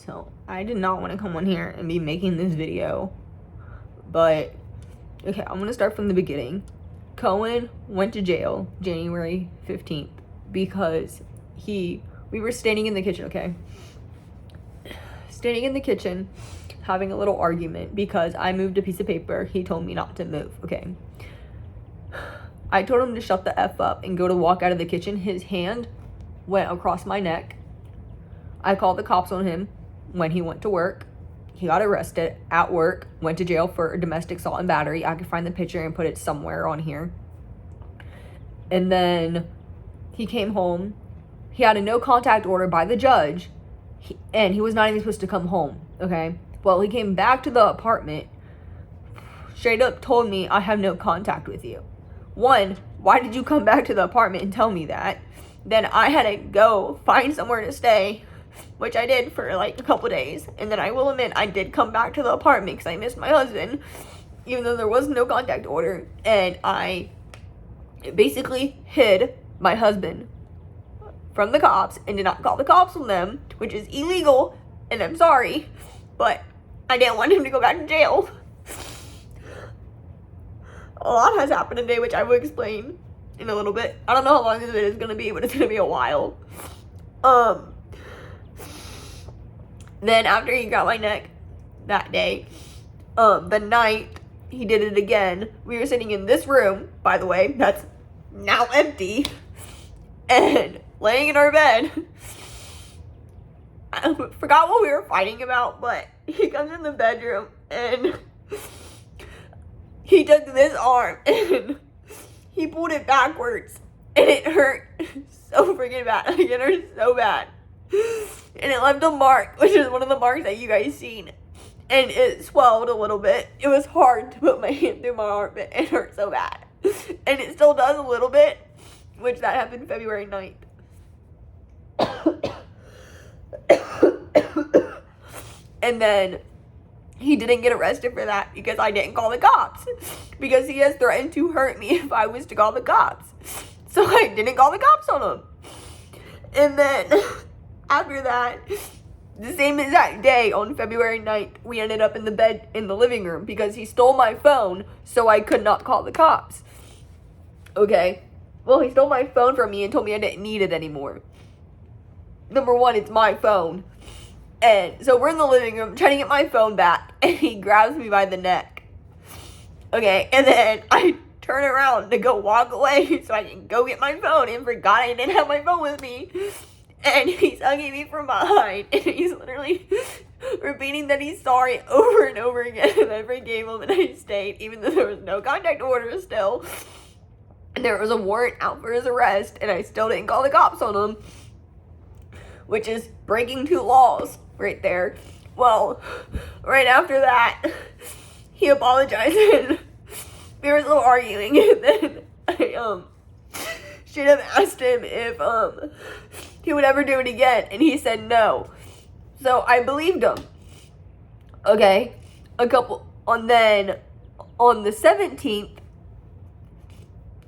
so I did not want to come on here and be making this video, but okay, I'm gonna start from the beginning. Cohen went to jail January 15th because we were standing in the kitchen, okay? Standing in the kitchen, having a little argument because I moved a piece of paper. He told me not to move, okay? I told him to shut the F up and go to walk out of the kitchen. His hand went across my neck. I called the cops on him when he went to work. He got arrested at work, went to jail for domestic assault and battery. I could find the picture and put it somewhere on here. And then he came home. He had a no contact order by the judge, and he was not even supposed to come home, okay? Well, he came back to the apartment, straight up told me, I have no contact with you. One, why did you come back to the apartment and tell me that? Then I had to go find somewhere to stay, which I did for like a couple days. And then I will admit, I did come back to the apartment because I missed my husband, even though there was no contact order. And I basically hid my husband from the cops and did not call the cops on them, which is illegal, and I'm sorry, but I didn't want him to go back to jail. A lot has happened today, which I will explain in a little bit. I don't know how long this video is going to be, but it's going to be a while. Then after he got my neck that day, the night he did it again, we were sitting in this room, by the way, that's now empty, and laying in our bed. I forgot what we were fighting about, but he comes in the bedroom and he took this arm and he pulled it backwards, and it hurt so freaking bad. Like, it hurt so bad. And it left a mark, which is one of the marks that you guys seen. And it swelled a little bit. It was hard to put my hand through my arm, but it hurt so bad. And it still does a little bit, which that happened February 9th. And then he didn't get arrested for that because I didn't call the cops, because he has threatened to hurt me if I was to call the cops. So I didn't call the cops on him. And then after that, the same exact day on February 9th, we ended up in the bed in the living room because he stole my phone, so I could not call the cops. Okay, well, he stole my phone from me and told me I didn't need it anymore. Number one, it's my phone. And so we're in the living room trying to get my phone back, and he grabs me by the neck. Okay, and then I turn around to go walk away so I can go get my phone, and forgot I didn't have my phone with me. And he's hugging me from behind, and he's literally repeating that he's sorry over and over again. And I forgave him, and I stayed, even though there was no contact order still. And there was a warrant out for his arrest, and I still didn't call the cops on him, which is breaking two laws right there. Well, right after that, he apologized, and we were still arguing, and then I should have asked him if he would ever do it again, and he said no. So I believed him. Okay, then on the 17th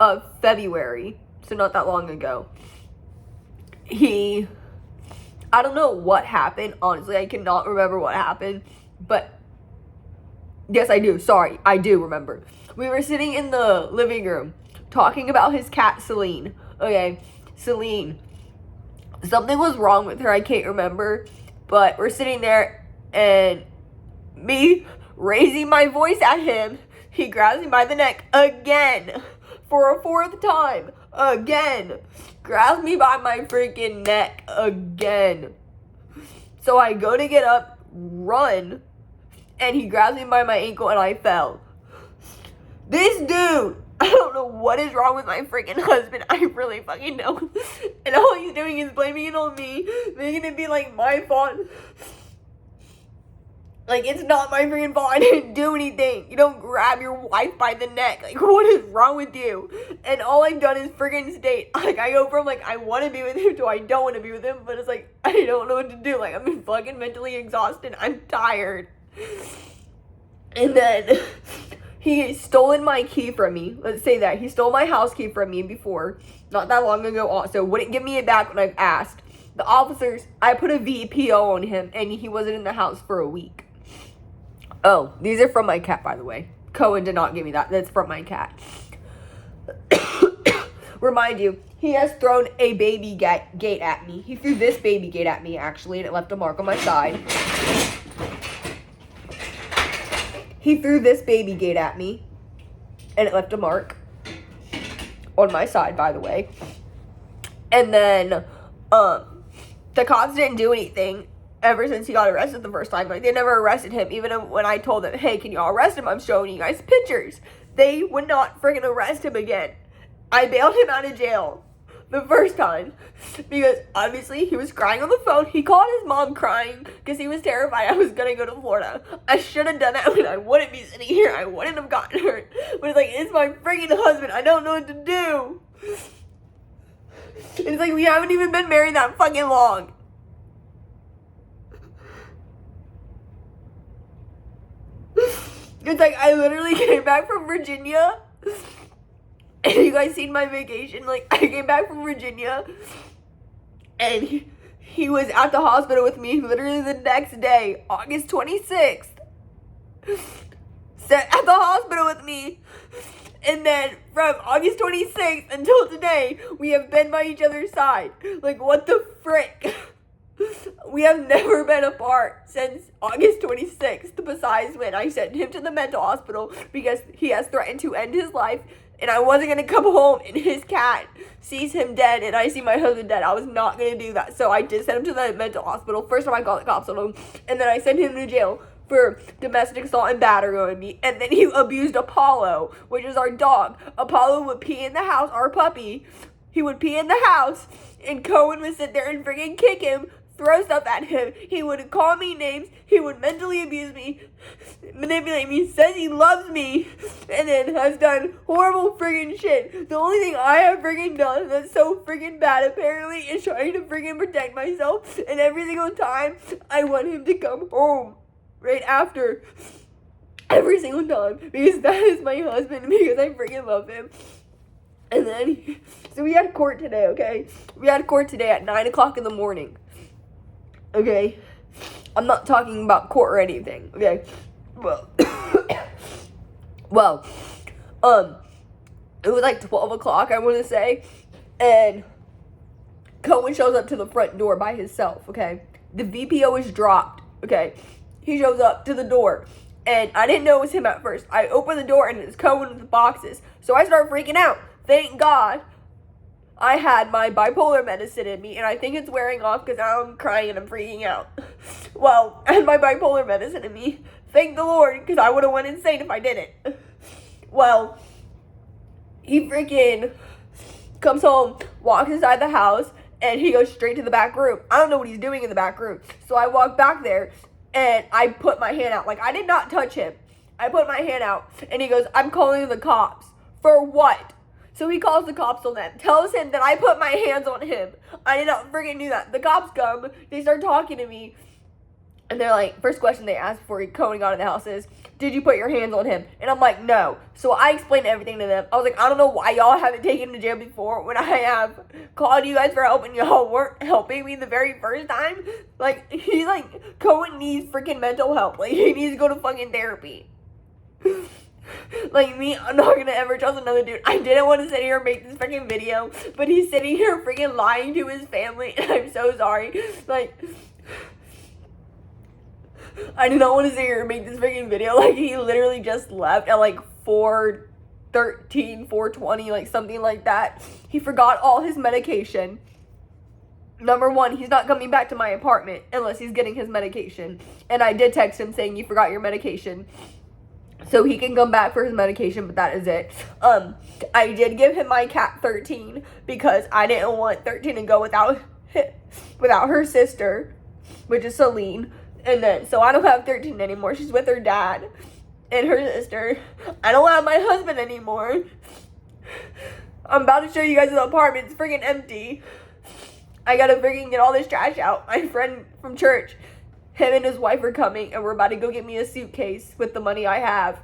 of February, so not that long ago, I don't know what happened, honestly, I cannot remember what happened, but yes, I do, sorry, I do remember. We were sitting in the living room talking about his cat, Celine. Okay, Celine, something was wrong with her, I can't remember, but we're sitting there, and me raising my voice at him, he grabs me by the neck again, for a fourth time, again, grabs me by my freaking neck again. So I go to get up, run, and he grabs me by my ankle, and I fell. This dude, I don't know what is wrong with my freaking husband. I really fucking don't. And all he's doing is blaming it on me, making it be like my fault. Like, it's not my freaking fault. I didn't do anything. You don't grab your wife by the neck. Like, what is wrong with you? And all I've done is freaking state. Like, I go from, like, I want to be with him to I don't want to be with him. But it's like, I don't know what to do. Like, I'm fucking mentally exhausted. I'm tired. And then he stolen my key from me. Let's say that. He stole my house key from me before. Not that long ago also. Wouldn't give me it back when I've asked. The officers, I put a VPO on him, and he wasn't in the house for a week. Oh, these are from my cat, by the way. Cohen did not give me that. That's from my cat. Remind you, he has thrown a baby gate at me. He threw this baby gate at me, actually, and it left a mark on my side. He threw this baby gate at me, and it left a mark on my side, by the way. And then, the cops didn't do anything ever since he got arrested the first time. Like, they never arrested him, even when I told them, hey, can y'all arrest him? I'm showing you guys pictures. They would not freaking arrest him again. I bailed him out of jail the first time because obviously he was crying on the phone. He called his mom crying because he was terrified I was gonna go to Florida. I should have done that when I wouldn't be sitting here. I wouldn't have gotten hurt. But it's like, it's my freaking husband. I don't know what to do. It's like, we haven't even been married that fucking long. It's like, I literally came back from Virginia. And you guys seen my vacation? Like, I came back from Virginia. And he was at the hospital with me literally the next day, August 26th. Sat at the hospital with me. And then from August 26th until today, we have been by each other's side. Like, what the frick? We have never been apart since August 26th, besides when I sent him to the mental hospital because he has threatened to end his life. And I wasn't going to come home and his cat sees him dead and I see my husband dead. I was not going to do that. So I did send him to the mental hospital. First time I called the cops on him. And then I sent him to jail for domestic assault and battery on me. And then he abused Apollo, which is our dog. Apollo would pee in the house, our puppy. He would pee in the house. And Cohen would sit there and freaking kick him, throw stuff at him. He would call me names. He would mentally abuse me, manipulate me, says he loves me, and then has done horrible friggin' shit. The only thing I have friggin' done that's so friggin' bad, apparently, is trying to friggin' protect myself. And every single time, I want him to come home right after. Every single time. Because that is my husband, because I friggin' love him. And then, so we had court today, okay? We had court today at 9 o'clock in the morning. Okay, I'm not talking about court or anything, okay? Well, it was like 12 o'clock, I want to say, and Cohen shows up to the front door by himself, okay? The VPO is dropped, okay? He shows up to the door, and I didn't know it was him at first. I opened the door, and it's Cohen with the boxes, so I started freaking out. Thank God I had my bipolar medicine in me, and I think it's wearing off because now I'm crying and I'm freaking out. Well, I had my bipolar medicine in me. Thank the Lord, because I would have went insane if I didn't. Well, he freaking comes home, walks inside the house, and he goes straight to the back room. I don't know what he's doing in the back room. So I walk back there, and I put my hand out. Like, I did not touch him. I put my hand out, and he goes, I'm calling the cops. For what? So he calls the cops on them, tells him that I put my hands on him. I did not freaking do that. The cops come, they start talking to me, and they're like, first question they asked before Cohen got in the house is, did you put your hands on him? And I'm like, no. So I explained everything to them. I was like, I don't know why y'all haven't taken him to jail before when I have called you guys for help and y'all weren't helping me the very first time. Like, he's like, Cohen needs freaking mental help. Like, he needs to go to fucking therapy. Like me, I'm not gonna ever trust another dude. I didn't want to sit here and make this freaking video, but he's sitting here freaking lying to his family, and I'm so sorry. Like, I do not want to sit here and make this freaking video. Like, he literally just left at like 4:13, 4:20, like something like that. He forgot all his medication. Number one, he's not coming back to my apartment unless he's getting his medication. And I did text him saying, you forgot your medication. So he can come back for his medication, but that is it. I did give him my cat 13 because I didn't want 13 to go without her sister, which is Celine. And then, so I don't have 13 anymore. She's with her dad and her sister. I don't have my husband anymore. I'm about to show you guys the apartment. It's freaking empty. I gotta freaking get all this trash out. My friend from church, him and his wife are coming, and we're about to go get me a suitcase with the money I have.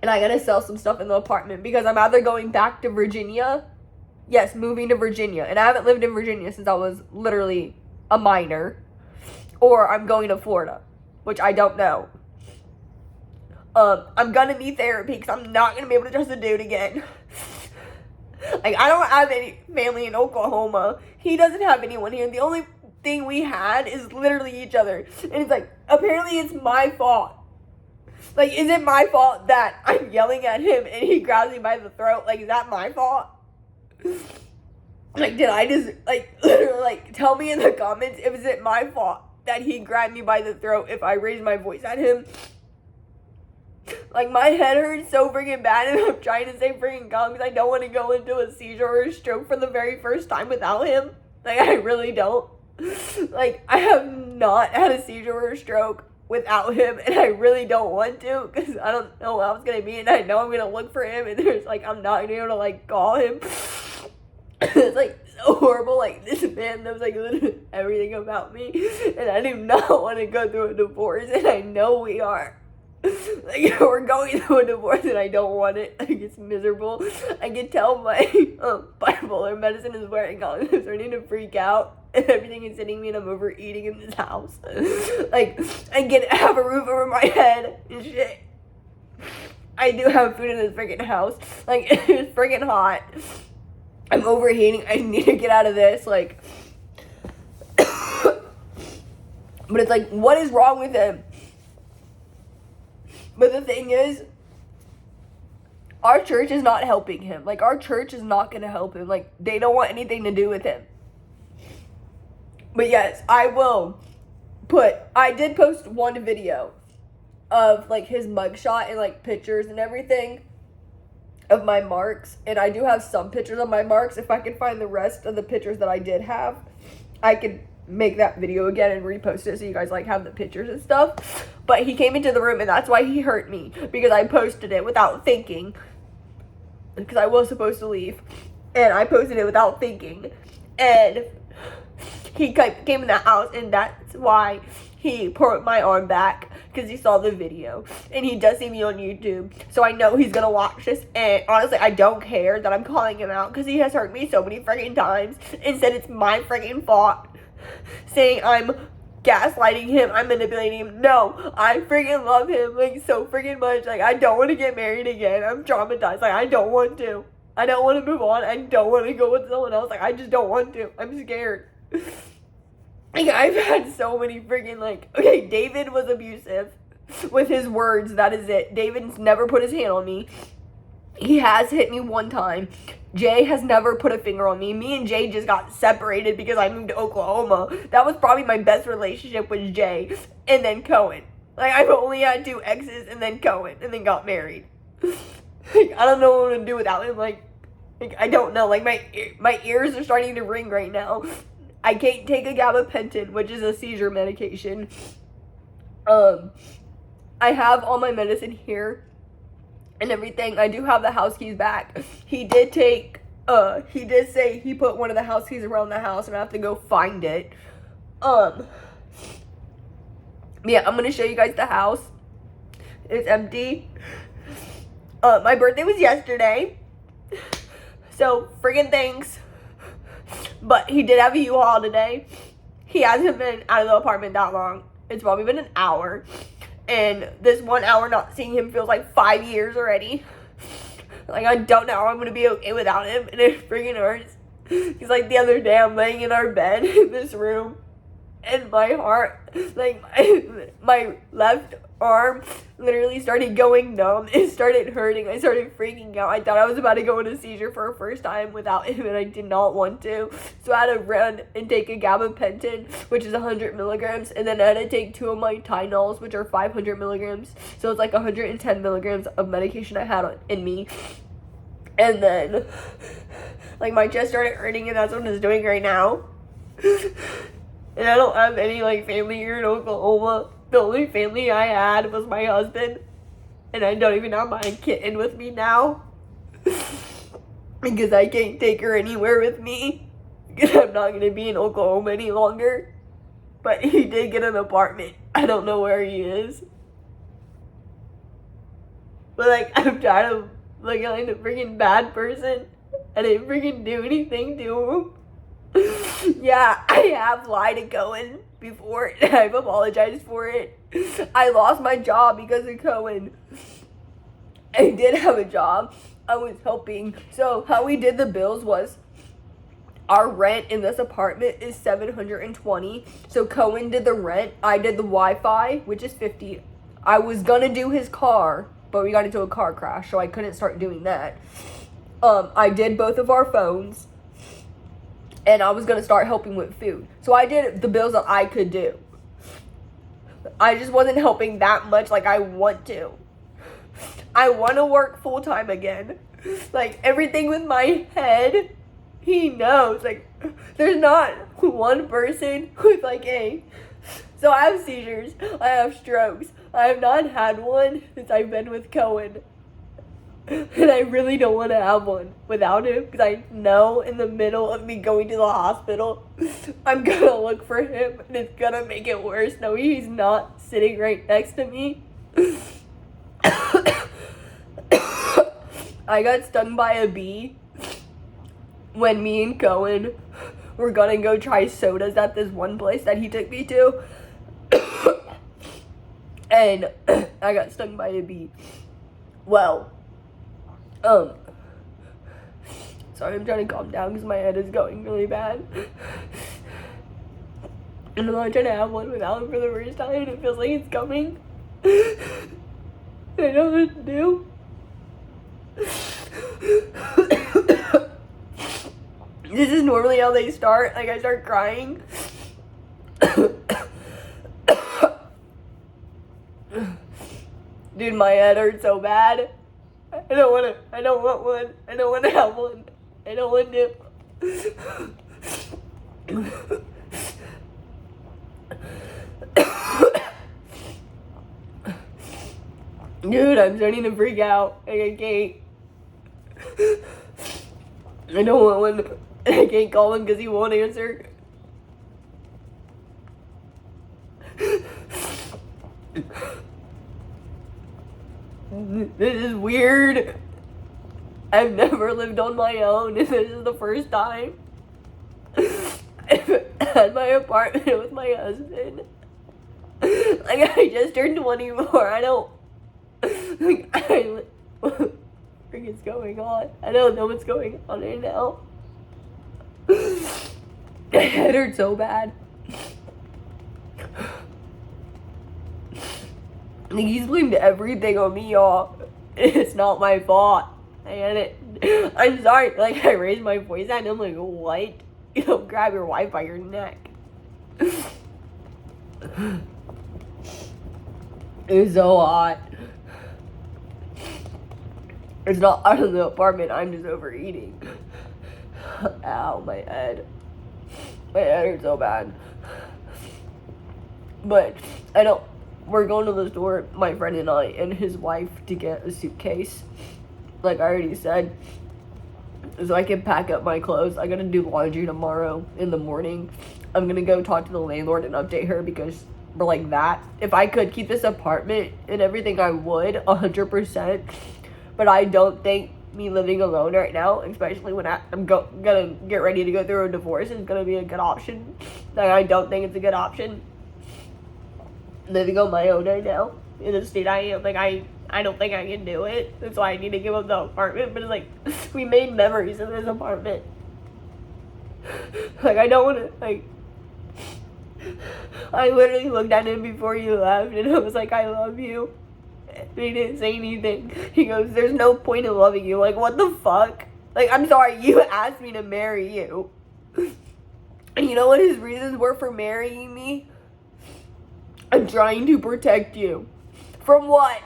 And I gotta sell some stuff in the apartment because I'm either going back to Virginia. Yes, moving to Virginia. And I haven't lived in Virginia since I was literally a minor. Or I'm going to Florida, which I don't know. I'm gonna need therapy because I'm not gonna be able to trust a dude again. Like, I don't have any family in Oklahoma. He doesn't have anyone here. The only thing we had is literally each other. And it's like, apparently it's my fault. Like, is it my fault that I'm yelling at him and he grabs me by the throat? Like, is that my fault? Like, did I just, like, literally, like, tell me in the comments, is it my fault that he grabbed me by the throat if I raise my voice at him? Like, my head hurts so freaking bad, and I'm trying to say freaking calm because I don't want to go into a seizure or a stroke for the very first time without him. Like, I really don't. Like, I have not had a seizure or a stroke without him, and I really don't want to because I don't know how it's going to be, and I know I'm going to look for him, and there's, like, I'm not going to be able to, like, call him. It's, like, so horrible. Like, this man knows, like, literally everything about me, and I do not want to go through a divorce, and I know we are. Like, we're going through a divorce and I don't want it. Like, it's miserable. I can tell my bipolar medicine is wearing on. I'm starting to freak out and everything is hitting me and I'm overeating in this house. Like, I have a roof over my head and shit. I do have food in this freaking house. Like, it's freaking hot. I'm overheating. I need to get out of this. Like, but it's like, what is wrong with him? But the thing is, our church is not helping him. Like, our church is not going to help him. Like, they don't want anything to do with him. But yes, I did post one video of, like, his mugshot and, like, pictures and everything of my marks. And I do have some pictures of my marks. If I can find the rest of the pictures that I did have, I could make that video again and repost it so you guys, like, have the pictures and stuff. But he came into the room and that's why he hurt me, because I posted it without thinking, because I was supposed to leave and I posted it without thinking, and he came in the house and that's why he put my arm back, because he saw the video and he does see me on YouTube, so I know he's gonna watch this. And honestly, I don't care that I'm calling him out because he has hurt me so many freaking times and said it's my freaking fault, saying I'm gaslighting him, I'm manipulating him. No, I freaking love him, like, so freaking much. Like, I don't want to get married again. I'm traumatized. Like, I don't want to move on. I don't want to go with someone else. Like, I just don't want to. I'm scared. Like, I've had so many freaking, like, okay, David was abusive with his words. That is it. David's never put his hand on me. He has hit me one time. Jay has never put a finger on me. Me and Jay just got separated because I moved to Oklahoma. That was probably my best relationship with Jay. And then Cohen. Like, I've only had 2 exes and then Cohen. And then got married. Like, I don't know what to do without him. Like I don't know. Like, my ears are starting to ring right now. I can't take a gabapentin, which is a seizure medication. I have all my medicine here and everything. I do have the house keys back. He did say he put one of the house keys around the house and I have to go find it. Yeah, I'm gonna show you guys the house. It's empty. My birthday was yesterday, so friggin' thanks. But he did have a U-Haul today. He hasn't been out of the apartment that long. It's probably been an hour. And this 1 hour not seeing him feels like 5 years already. Like, I don't know how I'm gonna be okay without him, and it freaking hurts. Because, like, the other day I'm laying in our bed in this room, and my heart, like, my left arm literally started going numb. It started hurting. I started freaking out. I thought I was about to go into a seizure for a first time without him, and I did not want to. So I had to run and take a gabapentin, which is 100 milligrams, and then I had to take 2 of my Tylenols, which are 500 milligrams. So it's like 110 milligrams of medication I had in me. And then, like, my chest started hurting, and that's what it's doing right now. And I don't have any, like, family here in Oklahoma. The only family I had was my husband. And I don't even have my kitten with me now. Because I can't take her anywhere with me. Because I'm not going to be in Oklahoma any longer. But he did get an apartment. I don't know where he is. But, like, I'm tired of looking like a freaking bad person. I didn't freaking do anything to him. Yeah, I have lied to Cohen before, and I've apologized for it. I lost my job because of Cohen. I did have a job. I was helping. So how we did the bills was, our rent in this apartment is $720. So Cohen did the rent. I did the Wi-Fi, which is $50. I was gonna do his car, but we got into a car crash, so I couldn't start doing that. I did both of our phones, and I was gonna start helping with food. So I did the bills that I could do. I just wasn't helping that much like I want to. I want to work full-time again. Like, everything with my head, he knows. Like, there's not one person who's like, hey. So I have seizures. I have strokes. I have not had one since I've been with Cohen. And I really don't want to have one without him, because I know in the middle of me going to the hospital, I'm going to look for him, and it's going to make it worse. No, he's not sitting right next to me. I got stung by a bee when me and Cohen were gonna go try sodas at this one place that he took me to. And I got stung by a bee. Well, sorry, I'm trying to calm down because my head is going really bad. And I'm not trying to have one without him for the first time, and it feels like it's coming. I don't know what to do. This is normally how they start. Like, I start crying. Dude, my head hurts so bad. I don't want one. I don't want to have one. I don't want to. Dude, I'm starting to freak out. Like, I can't. I don't want one. I can't call him because he won't answer. This is weird. I've never lived on my own, and this is the first time. I've had my apartment with my husband. Like, I just turned 24. I don't. Like, what is going on? I don't know what's going on right now. My head hurts so bad. Like, he's blamed everything on me, y'all. It's not my fault. I get it. I'm sorry. Like, I raised my voice at him, like, what? You don't grab your wife by your neck. It's so hot. It's not out of the apartment. I'm just overeating. Ow, my head. My head hurts so bad. But we're going to the store, my friend and I, and his wife, to get a suitcase. Like I already said. So I can pack up my clothes. I gotta do laundry tomorrow in the morning. I'm gonna go talk to the landlord and update her, because we're like that. If I could keep this apartment and everything, I would, 100%. But I don't think me living alone right now, especially when I'm gonna get ready to go through a divorce, is gonna be a good option. Like, I don't think it's a good option. Living on my own right now, in the state I am, like, I don't think I can do it. That's why I need to give up the apartment. But it's like, we made memories in this apartment. Like, I don't want to, like, I literally looked at him before you left, and I was like, I love you. And he didn't say anything. He goes, there's no point in loving you. Like, what the fuck? Like, I'm sorry, you asked me to marry you. And you know what his reasons were for marrying me? I'm trying to protect you. From what?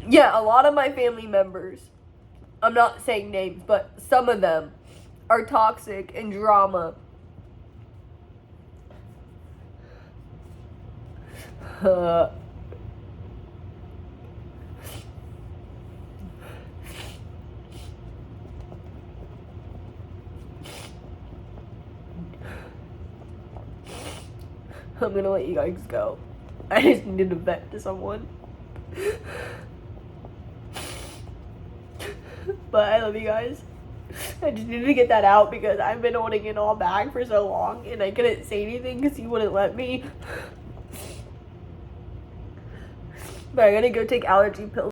Yeah, a lot of my family members, I'm not saying names, but some of them are toxic and drama. I'm gonna let you guys go. I just needed to vent to someone. But I love you guys. I just needed to get that out because I've been holding it all back for so long and I couldn't say anything because he wouldn't let me. But I gotta go take allergy pills.